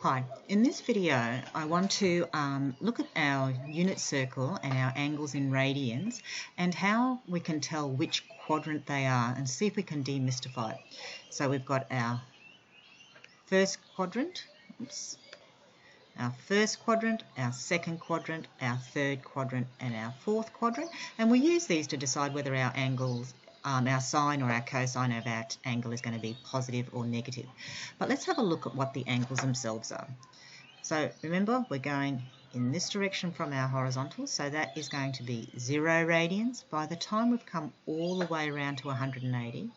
Hi, in this video I want to look at our unit circle and our angles in radians and how we can tell which quadrant they are and see if we can demystify it. So we've got our first quadrant, our second quadrant, our third quadrant and our fourth quadrant, and we use these to decide whether our angles our sine or our cosine of our angle is going to be positive or negative. But let's have a look at what the angles themselves are. So remember, we're going in this direction from our horizontal, so that is going to be 0 radians. By the time we've come all the way around to 180,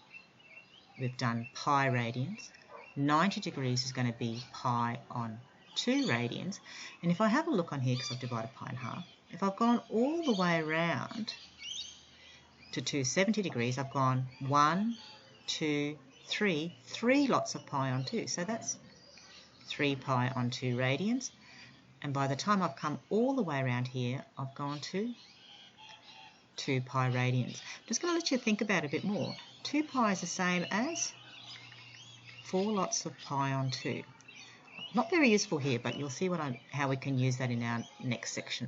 we've done pi radians. 90 degrees is going to be pi on 2 radians. And if I have a look on here, because I've divided pi in half, if I've gone all the way around to 270 degrees, I've gone 1, 2, 3 lots of pi on 2. So that's 3 pi on 2 radians. And by the time I've come all the way around here, I've gone to 2 pi radians. I'm just going to let you think about it a bit more. 2 pi is the same as 4 lots of pi on 2. Not very useful here, but you'll see how we can use that in our next section.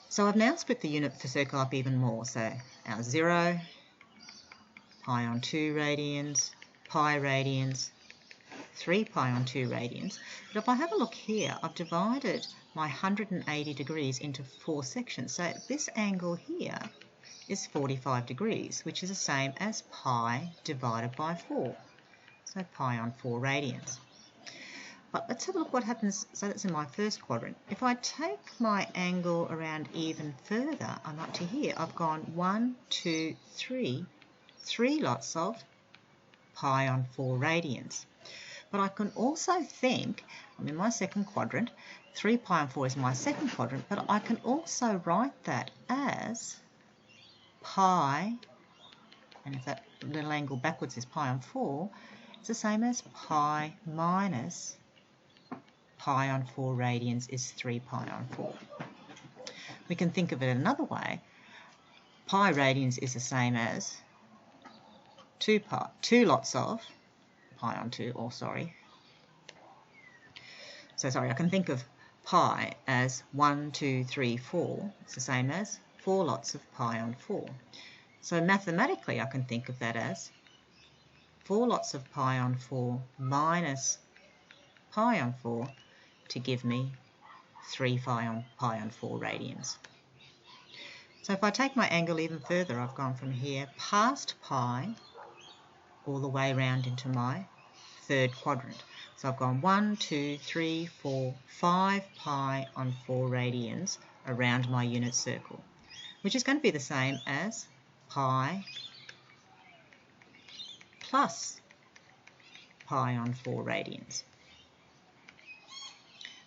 So I've now split the unit for circle up even more. So our 0, pi on 2 radians, pi radians, 3 pi on 2 radians. But if I have a look here, I've divided my 180 degrees into 4 sections. So this angle here is 45 degrees, which is the same as pi divided by 4. So pi on 4 radians. But let's have a look what happens. So that's in my first quadrant. If I take my angle around even further, I'm up to here. I've gone 1, 2, 3 lots of pi on 4 radians. But I can also think, I'm in my second quadrant, 3 pi on 4 is my second quadrant, but I can also write that as pi, and if that little angle backwards is pi on 4, it's the same as pi minus pi on 4 radians is 3 pi on 4. We can think of it another way. Pi radians is the same as 2 lots of pi on 2, I can think of pi as 1, 2, 3, 4. It's the same as 4 lots of pi on 4. So mathematically I can think of that as 4 lots of pi on 4 minus pi on 4 to give me 3 pi on 4 radians. So if I take my angle even further, I've gone from here past pi all the way around into my third quadrant. So I've gone 1, 2, 3, 4, 5 pi on 4 radians around my unit circle, which is going to be the same as pi plus pi on 4 radians.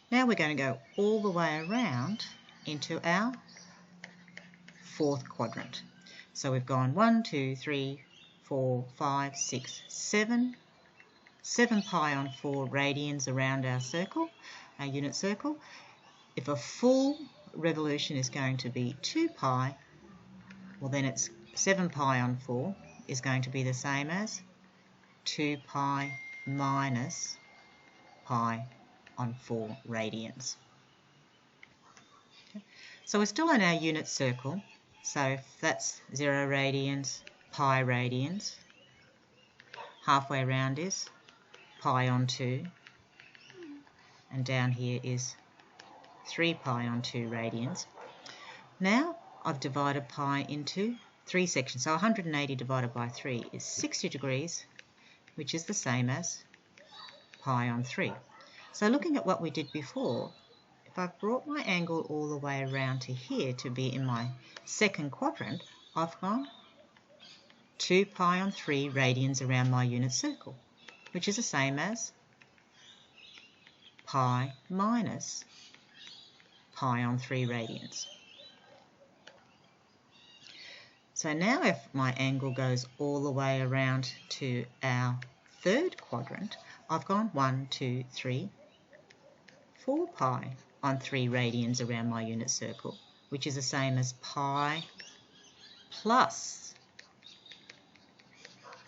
Now we're going to go all the way around into our fourth quadrant. So we've gone 1, 2, 3, 4, 5, 6, 7 pi on 4 radians around our circle, our unit circle. If a full revolution is going to be 2 pi, well then it's 7 pi on 4 is going to be the same as 2 pi minus pi on 4 radians. Okay. So we're still in our unit circle. So if that's 0 radians, pi radians, halfway around is pi on 2, and down here is 3 pi on 2 radians. Now I've divided pi into 3 sections. So 180 divided by 3 is 60 degrees, which is the same as pi on 3. So looking at what we did before, if I've brought my angle all the way around to here to be in my second quadrant, I've gone 2 pi on 3 radians around my unit circle, which is the same as pi minus pi on 3 radians. So now if my angle goes all the way around to our third quadrant, I've gone 1, 2, 3, 4 pi on 3 radians around my unit circle, which is the same as pi plus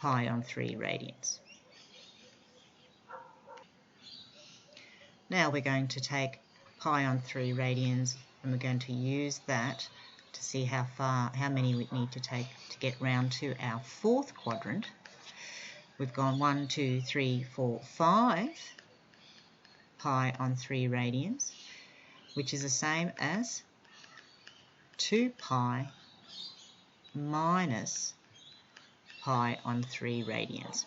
pi on 3 radians. Now we're going to take pi on 3 radians and we're going to use that to see how many we need to take to get round to our fourth quadrant. We've gone 1, 2, 3, 4, 5 pi on 3 radians, which is the same as 2 pi minus pi on 3 radians.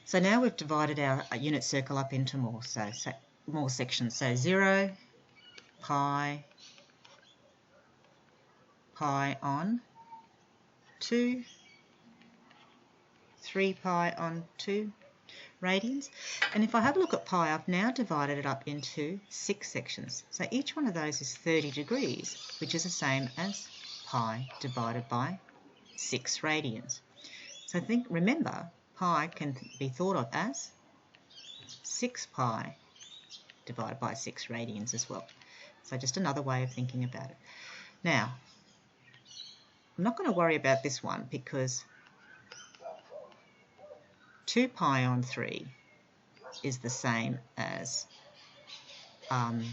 So now we've divided our unit circle up into more sections. So 0, pi, pi on 2, 3 pi on 2 radians. And if I have a look at pi, I've now divided it up into 6 sections. So each one of those is 30 degrees, which is the same as pi divided by 6 radians. So remember, pi can be thought of as 6 pi divided by 6 radians as well. So just another way of thinking about it. Now, I'm not going to worry about this one because 2 pi on 3 is the same as, not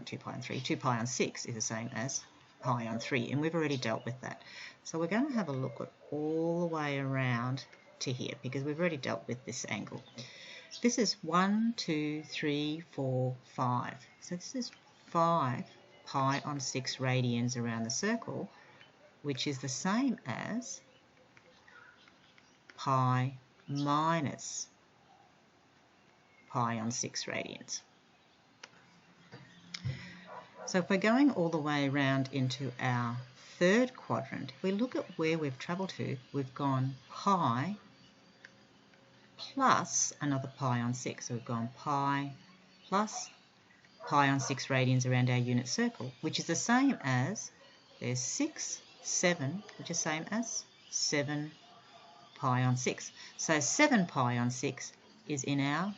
2 pi on 3, 2 pi on 6 is the same as pi on 3, and we've already dealt with that. So we're going to have a look at all the way around to here because we've already dealt with this angle. This is 1, 2, 3, 4, 5. So this is 5 pi on 6 radians around the circle, which is the same as pi minus pi on 6 radians. So if we're going all the way around into our third quadrant, if we look at where we've travelled to, we've gone pi plus another pi on 6. So we've gone pi plus pi on 6 radians around our unit circle, which is the same as, there's 6, 7, which is the same as 7 pi on 6. So 7 pi on 6 is in our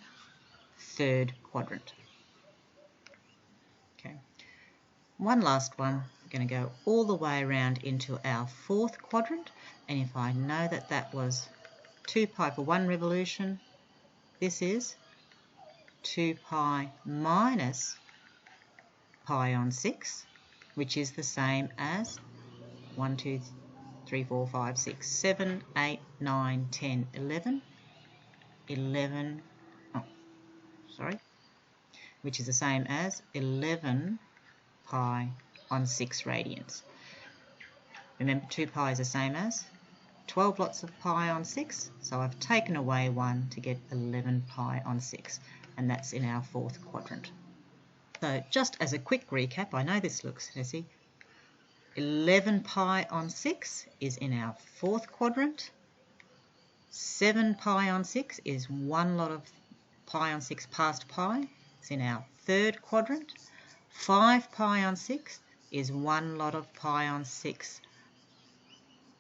third quadrant. Okay. One last one. We're going to go all the way around into our fourth quadrant, and if I know that that was 2 pi for 1 revolution, this is 2 pi minus pi on 6, which is the same as 1, 2, 3, 4, 5, 6, 7, 8, 9, 10, 11, which is the same as 11 pi on 6 radians. Remember, 2 pi is the same as 12 lots of pi on 6, so I've taken away 1 to get 11 pi on 6, and that's in our fourth quadrant. So just as a quick recap, I know this looks messy. 11 pi on 6 is in our fourth quadrant. 7 pi on 6 is 1 lot of pi on 6 past pi. It's in our third quadrant. 5 pi on 6 is 1 lot of pi on 6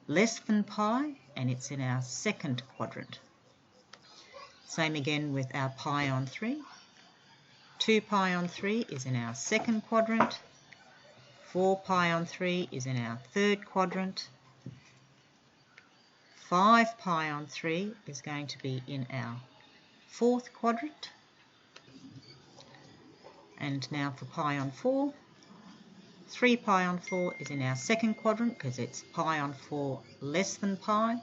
less than pi, and it's in our second quadrant. Same again with our pi on 3. 2 pi on 3 is in our second quadrant. 4 pi on 3 is in our third quadrant. 5 pi on 3 is going to be in our fourth quadrant. And now for pi on 4, 3 pi on 4 is in our second quadrant because it's pi on 4 less than pi.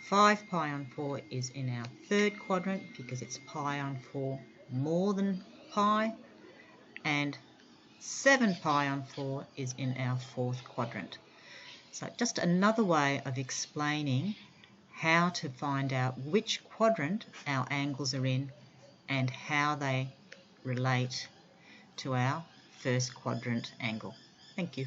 5 pi on 4 is in our third quadrant because it's pi on 4 more than pi. And 7 pi on 4 is in our fourth quadrant. So just another way of explaining how to find out which quadrant our angles are in and how they relate to our first quadrant angle. Thank you.